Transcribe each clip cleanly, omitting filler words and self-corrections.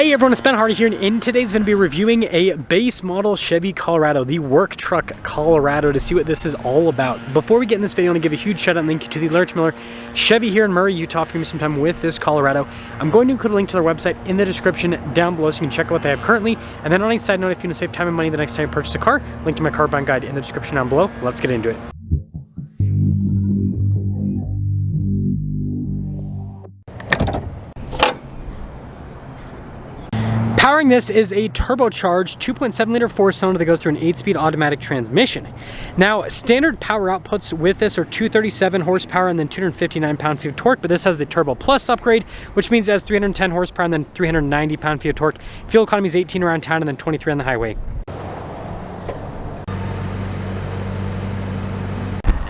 Hey everyone, it's Ben Hardy here, and in today's going to be reviewing a base model Chevy Colorado, the work truck Colorado, to see what this is all about. Before we get in this video, I want to give a huge shout out and thank you to the Lurch Miller Chevy here in Murray, Utah, for giving me some time with this Colorado. I'm going to include a link to their website in the description down below so you can check out what they have currently. And then on a side note, if you want to save time and money the next time you purchase a car, link to my car buying guide in the description down below. Let's get into it. Powering this is a turbocharged 2.7 liter 4-cylinder that goes through an 8-speed automatic transmission. Now, standard power outputs with this are 237 horsepower and then 259 pound-feet of torque, but this has the Turbo Plus upgrade, which means it has 310 horsepower and then 390 pound-feet of torque. Fuel economy is 18 around town and then 23 on the highway.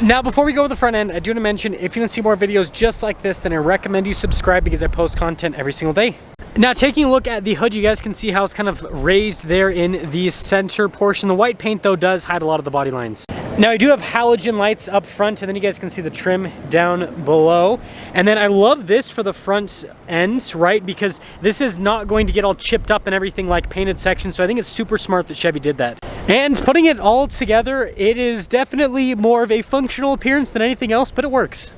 Now, before we go to the front end, I do want to mention, if you want to see more videos just like this, then I recommend you subscribe because I post content every single day. Now, taking a look at the hood, you guys can see how it's kind of raised there in the center portion. The white paint, though, does hide a lot of the body lines. Now, I do have halogen lights up front, and then you guys can see the trim down below. And then I love this for the front end, right? Because this is not going to get all chipped up and everything like painted sections, so I think it's super smart that Chevy did that. And putting it all together, it is definitely more of a functional appearance than anything else, but it works.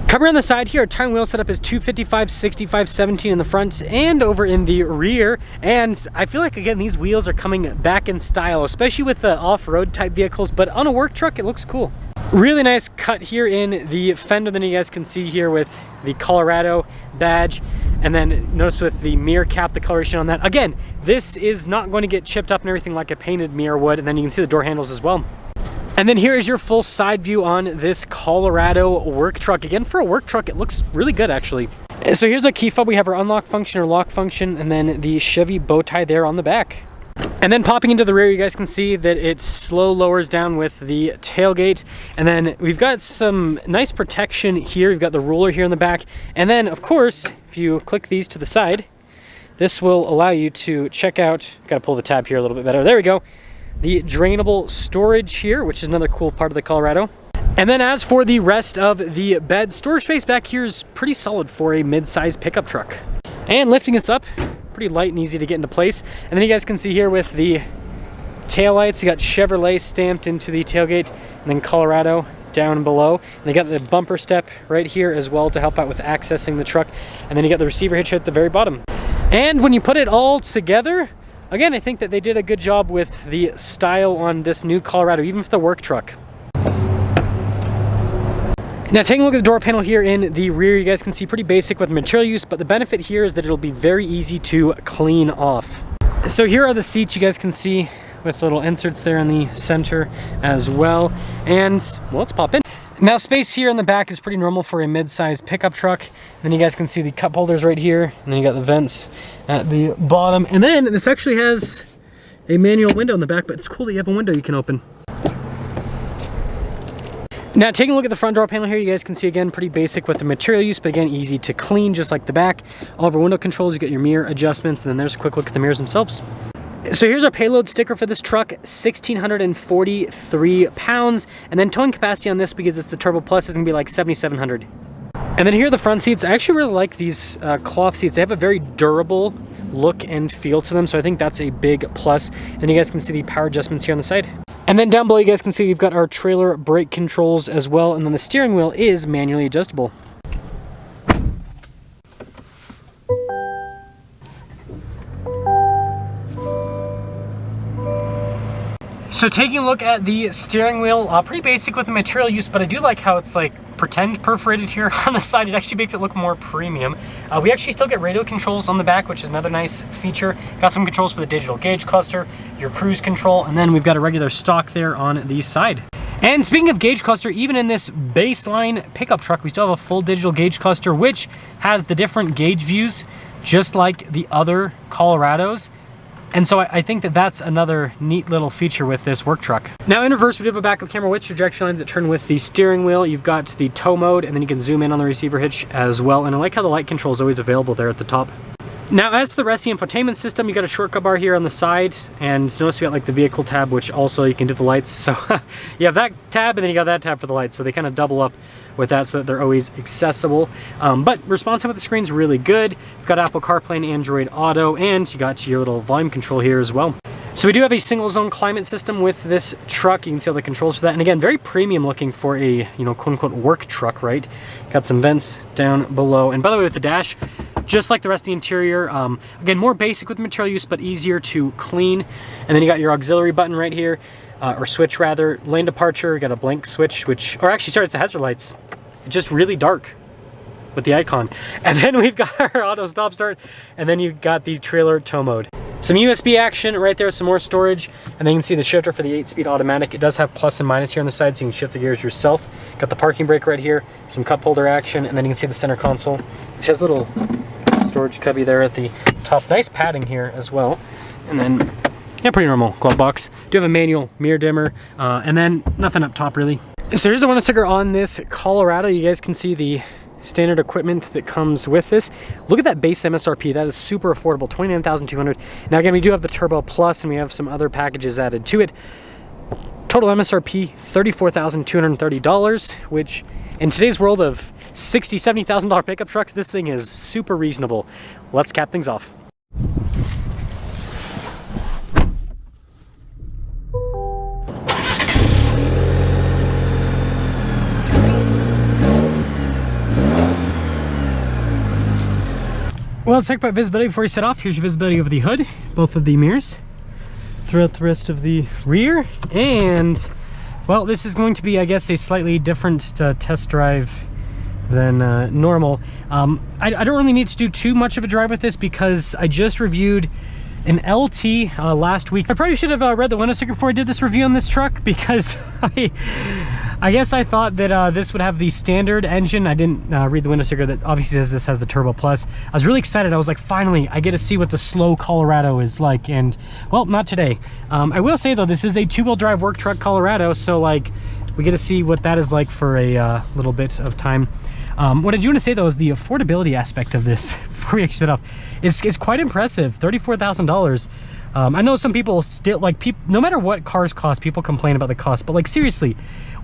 Coming around the side here, our tire and wheel setup is 255, 65, 17 in the front and over in the rear. And I feel like, again, these wheels are coming back in style, especially with the off-road type vehicles, but on a work truck, it looks cool. Really nice cut here in the fender that you guys can see here with the Colorado badge. And then notice with the mirror cap, the coloration on that. Again, this is not going to get chipped up and everything like a painted mirror would. And then you can see the door handles as well. And then here is your full side view on this Colorado work truck. Again, for a work truck, it looks really good, actually. So here's our key fob. We have our unlock function or lock function, and then the Chevy bow tie there on the back. And then popping into the rear, you guys can see that it slow lowers down with the tailgate. And then we've got some nice protection here. We've got the ruler here in the back. And then, of course, if you click these to the side, this will allow you to check out, got to pull the tab here a little bit better. There we go. The drainable storage here, which is another cool part of the Colorado. And then as for the rest of the bed, storage space back here is pretty solid for a mid-sized pickup truck. And lifting this up, pretty light and easy to get into place. And then you guys can see here with the taillights, you got Chevrolet stamped into the tailgate, and then Colorado down below. And they got the bumper step right here as well to help out with accessing the truck. And then you got the receiver hitch at the very bottom. And when you put it all together, again, I think that they did a good job with the style on this new Colorado, even for the work truck. Now, taking a look at the door panel here in the rear, you guys can see pretty basic with material use, but the benefit here is that it'll be very easy to clean off. So here are the seats you guys can see with little inserts there in the center as well. And, well, let's pop in. Now, space here in the back is pretty normal for a mid-sized pickup truck. And then you guys can see the cup holders right here, and then you got the vents at the bottom. And then this actually has a manual window in the back, but it's cool that you have a window you can open. Now, taking a look at the front door panel here, you guys can see, again, pretty basic with the material use, but again, easy to clean, just like the back. All of our window controls, you got your mirror adjustments, and then there's a quick look at the mirrors themselves. So here's our payload sticker for this truck, 1,643 pounds. And then towing capacity on this, because it's the Turbo Plus, is gonna be like 7,700. And then here are the front seats. I actually really like these cloth seats. They have a very durable look and feel to them, so I think that's a big plus. And you guys can see the power adjustments here on the side. And then down below, you guys can see you've got our trailer brake controls as well, and then the steering wheel is manually adjustable. So taking a look at the steering wheel, pretty basic with the material use, but I do like how it's like pretend perforated here on the side. It actually makes it look more premium. We actually still get radio controls on the back, which is another nice feature. Got some controls for the digital gauge cluster, your cruise control, and then we've got a regular stock there on the side. And speaking of gauge cluster, even in this baseline pickup truck, we still have a full digital gauge cluster, which has the different gauge views, just like the other Colorados. And so I think that that's another neat little feature with this work truck. Now in reverse, we do have a backup camera with trajectory lines that turn with the steering wheel. You've got the tow mode, and then you can zoom in on the receiver hitch as well. And I like how the light control is always available there at the top. Now, as for the rest of the infotainment system, you got a shortcut bar here on the side, and notice you got like the vehicle tab, which also you can do the lights. So you have that tab, and then you got that tab for the lights. So they kind of double up with that, so that they're always accessible. But responsive with the screen's really good. It's got Apple CarPlay and Android Auto, and you got your little volume control here as well. So we do have a single zone climate system with this truck. You can see all the controls for that. And again, very premium looking for a, you know, quote unquote work truck, right? Got some vents down below. And by the way, with the dash, just like the rest of the interior, again, more basic with material use, but easier to clean. And then you got your auxiliary button right here, or switch rather. Lane departure, you got a blank switch, which, or actually, sorry, it's the hazard lights. Just really dark with the icon. And then we've got our auto stop start, and then you've got the trailer tow mode. Some USB action right there, some more storage, and then you can see the shifter for the 8-speed automatic. It does have plus and minus here on the side, so you can shift the gears yourself. Got the parking brake right here, some cup holder action, and then you can see the center console, which has a little storage cubby there at the top. Nice padding here as well. And then, yeah, pretty normal glove box. Do have a manual mirror dimmer, and then nothing up top really. So here's the window sticker on this Colorado. You guys can see the standard equipment that comes with this. Look at that base MSRP. That is super affordable, $29,200. Now again, we do have the Turbo Plus, and we have some other packages added to it. Total MSRP $34,230, which in today's world of $60,000, $70,000 pickup trucks, this thing is super reasonable. Let's cap things off. Well, let's talk about visibility before we set off. Here's your visibility over the hood, both of the mirrors, throughout the rest of the rear. And, well, this is going to be, I guess, a slightly different test drive than normal. I don't really need to do too much of a drive with this because I just reviewed an LT last week. I probably should have read the window sticker before I did this review on this truck, because I guess I thought that this would have the standard engine. I didn't read the window sticker that obviously says this has the Turbo Plus. I was really excited. I was like, finally, I get to see what the slow Colorado is like. And, well, not today. I will say, though, this is a two-wheel drive work truck Colorado, so, like, we get to see what that is like for a little bit of time. What I do want to say, though, is the affordability aspect of this, before we actually set off, it's quite impressive. $34,000. I know some people still, like, no matter what cars cost, people complain about the cost, but, like, seriously,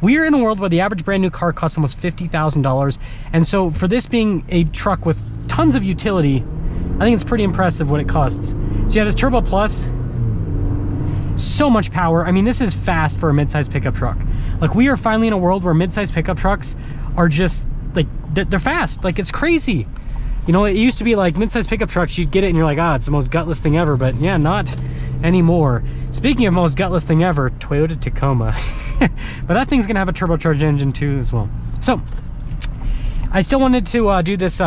we are in a world where the average brand new car costs almost $50,000, and so for this being a truck with tons of utility, I think it's pretty impressive what it costs. So yeah, this Turbo Plus, so much power. I mean, this is fast for a mid-size pickup truck. Like, we are finally in a world where mid-size pickup trucks are just, like, they're fast. Like, it's crazy. You know, it used to be like mid-size pickup trucks, you'd get it and you're like, ah, it's the most gutless thing ever. But yeah, not anymore. Speaking of most gutless thing ever, Toyota Tacoma. But that thing's gonna have a turbocharged engine too as well. So I still wanted to do this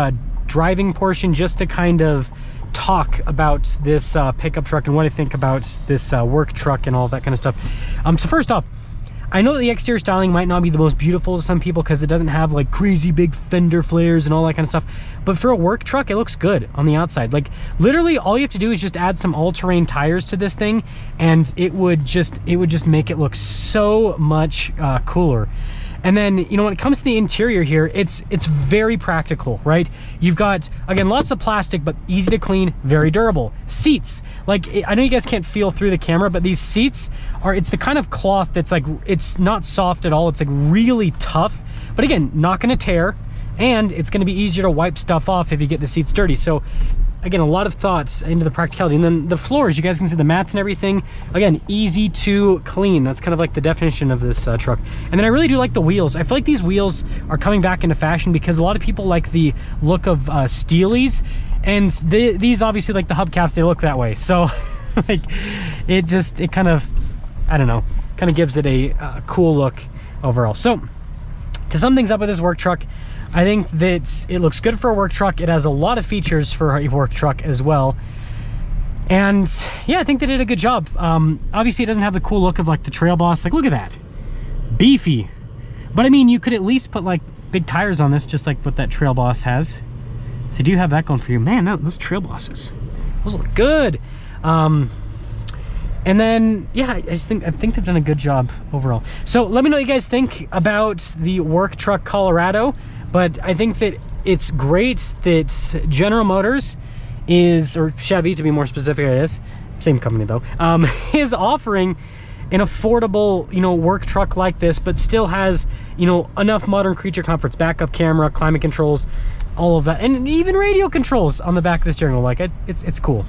driving portion just to kind of talk about this pickup truck and what I think about this work truck and all that kind of stuff. So first off, I know that the exterior styling might not be the most beautiful to some people because it doesn't have like crazy big fender flares and all that kind of stuff, but for a work truck, it looks good on the outside. Like, literally all you have to do is just add some all-terrain tires to this thing, and it would just make it look so much cooler. And then, you know, when it comes to the interior here, it's very practical, right? You've got, again, lots of plastic, but easy to clean, very durable. Seats, like, I know you guys can't feel through the camera, but these seats are, it's the kind of cloth that's like, it's not soft at all. It's like really tough, but again, not gonna tear, and it's gonna be easier to wipe stuff off if you get the seats dirty. So again, a lot of thoughts into the practicality. And then the floors, you guys can see the mats and everything. Again, easy to clean. That's kind of like the definition of this truck. And then I really do like the wheels. I feel like these wheels are coming back into fashion because a lot of people like the look of Steelies, and these obviously, like the hubcaps, they look that way. So like, it kind of, I don't know, kind of gives it a cool look overall. So to sum things up with this work truck, I think that it looks good for a work truck. It has a lot of features for a work truck as well. And yeah, I think they did a good job. Obviously, it doesn't have the cool look of like the Trail Boss. Like, look at that. Beefy. But I mean, you could at least put like big tires on this, just like what that Trail Boss has. So do you have that going for you? Man, those Trail Bosses, those look good. And then, yeah, I think they've done a good job overall. So let me know what you guys think about the work truck Colorado. But I think that it's great that General Motors is, or Chevy to be more specific, I guess, same company though, is offering an affordable, you know, work truck like this, but still has, you know, enough modern creature comforts, backup camera, climate controls, all of that, and even radio controls on the back of the steering wheel. Like it's cool.